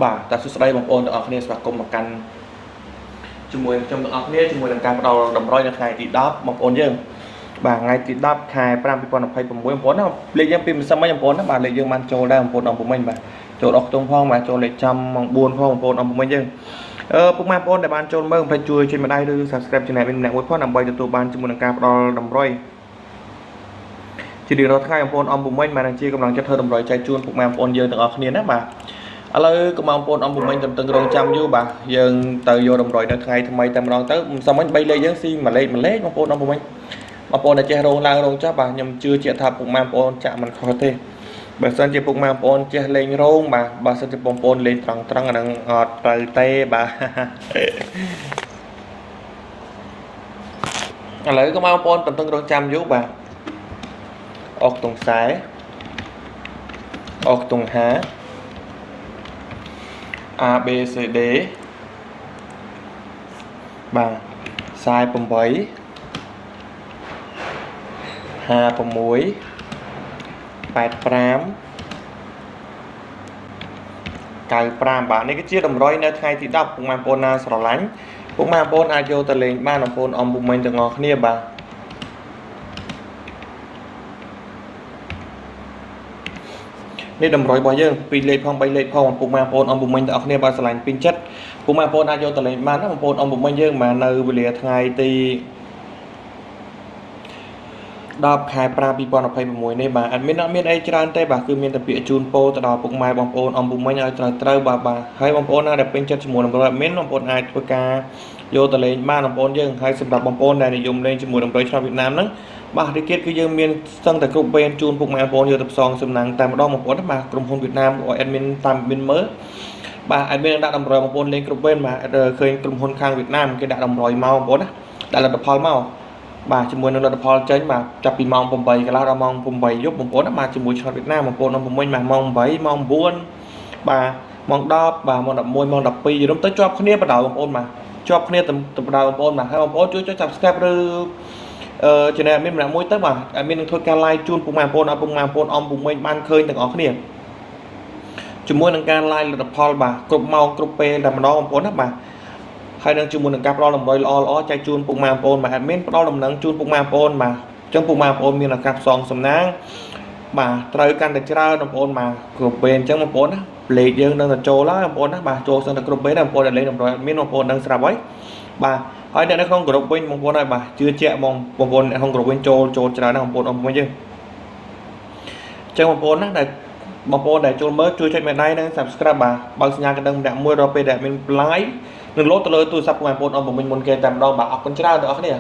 បាទតែសួស្តីបងប្អូនទាំងអស់គ្នាស្វាគមន៍មកកាន់ជាមួយខ្ញុំទាំងអស់គ្នាជាមួយនឹងការផ្ដល់តម្រុយនៅថ្ងៃទី10បងប្អូនយើងបាទថ្ងៃទី10ខែ5 2026បងប្អូនណាលេខយើងពីម្សិលមិញបងប្អូនណាបាទលេខយើងបានចូលដែរបងប្អូនអង្គមិញបាទចូលអុកខ្ទង់ផងបាទចូលលេខចំម៉ោង4ផងបងប្អូនអង្គមិញយើងពុកម៉ែបងប្អូនដែលបានចូលមើលកុំភ្លេចជួយចុចម្ដៃឬ Subscribe Channel ម្នាក់មួយផងដើម្បីទទួលបានជាមួយនឹងការផ្ដល់តម្រុយជារៀងរាល់ថ្ងៃបងប្អូនអង្គមិញបានជាកម្លាំងចិត្តធ្វើតម្រុយចែកជូនពុកម៉ែបងប្អូនយើងទាំងអស់គ្នាណាបាទឥឡូវកុំបងប្អូនអង្គមិញតឹងរងចាំយូរបាទយើងទៅយកតម្រុយនៅថ្ងៃថ្មីតែម្ដងទៅមិនសមមិញ3លេខយើងស៊ីមួយលេខបងប្អូនអង្គមិញបងប្អូនដែលចេះរងឡើងរងចុះបាទខ្ញុំជឿជាក់ថាពុកម៉ែបងប្អូនចាក់មិនខុសទេបើសិនជាពុកម៉ែបងប្អូនចេះលេងរងបាទបើសិនជាបងប្អូនលេងត្រង់អានឹងអត់ត្រូវទេបាទឥឡូវកុំបងប្អូនតឹងរងចាំយូរបាទអុកតុងខ្សែអុកតុងហា A B C D បាទខ្សែ8 56 85 95បាទនេះគឺជាតម្រុយនៅថ្ងៃទី10ពុកម៉ែបងប្អូនណាស្រឡាញ់ពុកម៉ែបងប្អូនអាចយកទៅលេងបានបងប្អូនអំពុកមិញទាំងអស់គ្នាបាទនេះតម្រុយរបស់យើង2លេខផង3លេខផងពុកម៉ែបងប្អូនអំពុកមិញទាំងអស់គ្នាបាទស្រឡាញ់ពេញចិត្តពុកម៉ែបងប្អូនអាចយកទៅលេងបានណាបងប្អូនអំពុកមិញយើងមកនៅវេលាថ្ងៃទី10ខែ5 2026នេះបាទអត់មានអីច្រើនទេបាទគឺមានតែពាក្យជូនពរទៅដល់ពុកម៉ែបងប្អូនអំពុកមិញឲ្យត្រូវបាទហើយបងប្អូនណាដែលពេញចិត្តជាមួយនឹងតម្រុយអត់មានបងប្អូនអាចធ្វើការយកទៅលេងបានបងប្អូនយើងហើយសម្រាប់បងប្អូនដែលនិយមលេងជាមួយតម្រុយឆ្នោតវៀតណាមហ្នឹងបាទរីកទៀតគឺយើងមានស្ទឹងតែគ្រប់វេនជូនពុកម៉ែបងប្អូនយកទៅផ្សងសំណាងតែម្ដងបងប្អូនណាបាទក្រុមហ៊ុនវៀតណាមឲ្យ admin តាម admin មើលបាទ admin ដាក់តម្រុយបងប្អូនលេងគ្រប់វេនបាទឃើញក្រុមហ៊ុនខាងវៀតណាមគេដាក់តម្រុយមកបងប្អូនណាដាក់លទ្ធផលមកបាទជាមួយនឹងលទ្ធផលចេញបាទចាប់ពីម៉ោង8កន្លះដល់ម៉ោង8យប់បងប្អូនណាបាទជាមួយឆ្នោតវៀតណាមបងប្អូនអង្គមិញបាទម៉ោង8ម៉ោង9បាទម៉ោង10បាទម៉ោង11ម៉ោង12យល់ទៅជាប់គ្នាបដៅបងប្អូនបាទជាប់គ្នាទៅបដៅបងប្អូនបាទហើយបងប្អូនជួយចុច Subscribe ឬchannel មានម្នាក់មួយទៅបាទមាននឹងធ្វើការ live ជូនពុកម៉ែបងប្អូនឲ្យពុកម៉ែបងប្អូនអង្គពុកមិញបានឃើញទាំងអស់គ្នាជាមួយនឹងការ live លទ្ធផលបាទគ្រប់ម៉ោងគ្រប់ពេលតែម្ដងបងប្អូនណាបាទហើយនឹងជាមួយនឹងការផ្ដល់តម្រុយល្អចែកជូនពុកម៉ែបងប្អូនបាទអត់មានផ្ដល់ដំណឹងជូនពុកម៉ែបងប្អូនបាទអញ្ចឹងពុកម៉ែបងប្អូនមានឱកាសផ្សងសំណាងបាទត្រូវកាន់តែច្រើនបងប្អូនបាទគ្រប់ពេលអញ្ចឹងបងប្អូនណាលេខយើងនឹងទៅចូលហើយបងប្អូនណាបាទចូលសិនតែគ្រប់ពេលដែរបងប្អូនដែលលេខតម្រុយអត់មានបងប្អូននឹងស្រាប់ហើយបាទហើយអ្នកនៅក្នុងក្រុមវិញបងប្អូនហើយបាទជឿជាក់បងប្អូនអ្នកក្នុងក្រុមវិញចូលច្រើនណាស់បងប្អូនអង្គវិញយើងអញ្ចឹងបងប្អូនណាដែលបងប្អូនដែលចូលមើលជួយចុចមេដៃនិង Subscribe បាទបើកសញ្ញាកណ្ដឹងម្នាក់មួយដល់ពេលដែលមាន live នឹងលោតទៅលើទូរស័ព្ទបងប្អូនអង្គមិញមុនគេតែម្ដងបាទអរគុណច្រើនដល់អ្នកគ្នា